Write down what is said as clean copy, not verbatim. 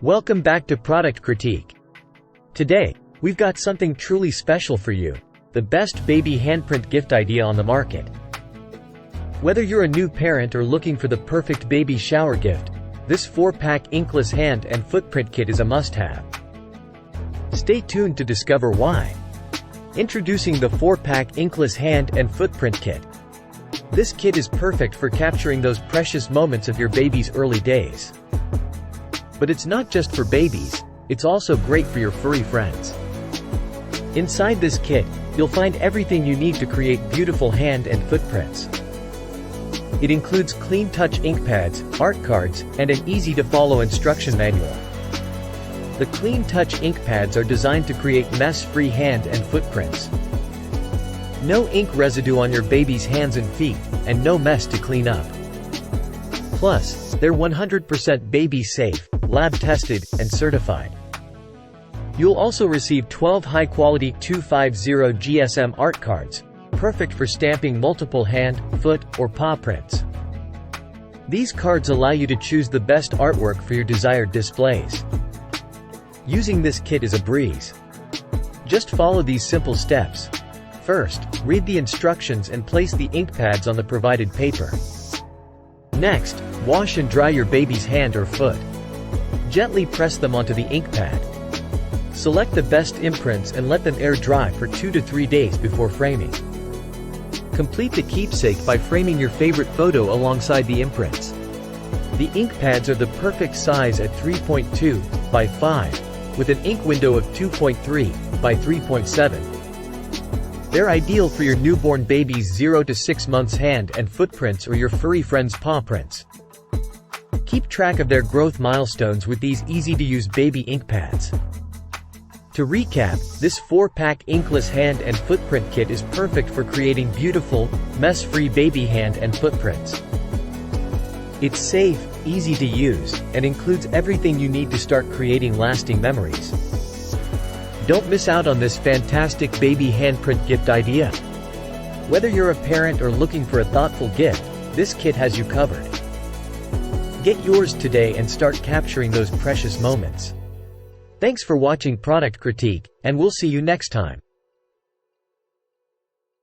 Welcome back to Product Critique. Today, we've got something truly special for you, the best baby handprint gift idea on the market. Whether you're a new parent or looking for the perfect baby shower gift, this 4-pack inkless hand and footprint kit is a must-have. Stay tuned to discover why. Introducing the 4-pack inkless hand and footprint kit. This kit is perfect for capturing those precious moments of your baby's early days. But it's not just for babies, it's also great for your furry friends. Inside this kit, you'll find everything you need to create beautiful hand and footprints. It includes clean touch ink pads, art cards, and an easy-to-follow instruction manual. The clean touch ink pads are designed to create mess-free hand and footprints. No ink residue on your baby's hands and feet, and no mess to clean up. Plus, they're 100% baby-safe, lab-tested, and certified. You'll also receive 12 high-quality 250 GSM art cards, perfect for stamping multiple hand, foot, or paw prints. These cards allow you to choose the best artwork for your desired displays. Using this kit is a breeze. Just follow these simple steps. First, read the instructions and place the ink pads on the provided paper. Next, wash and dry your baby's hand or foot. Gently press them onto the ink pad. Select the best imprints and let them air dry for 2 to 3 days before framing. Complete the keepsake by framing your favorite photo alongside the imprints. The ink pads are the perfect size at 3.2 by 5, with an ink window of 2.3 by 3.7. They're ideal for your newborn baby's 0 to 6 months hand and footprints or your furry friend's paw prints. Keep track of their growth milestones with these easy-to-use baby ink pads. To recap, this 4-pack inkless hand and footprint kit is perfect for creating beautiful, mess-free baby hand and footprints. It's safe, easy to use, and includes everything you need to start creating lasting memories. Don't miss out on this fantastic baby handprint gift idea. Whether you're a parent or looking for a thoughtful gift, this kit has you covered. Get yours today and start capturing those precious moments. Thanks for watching Product Critique, and we'll see you next time.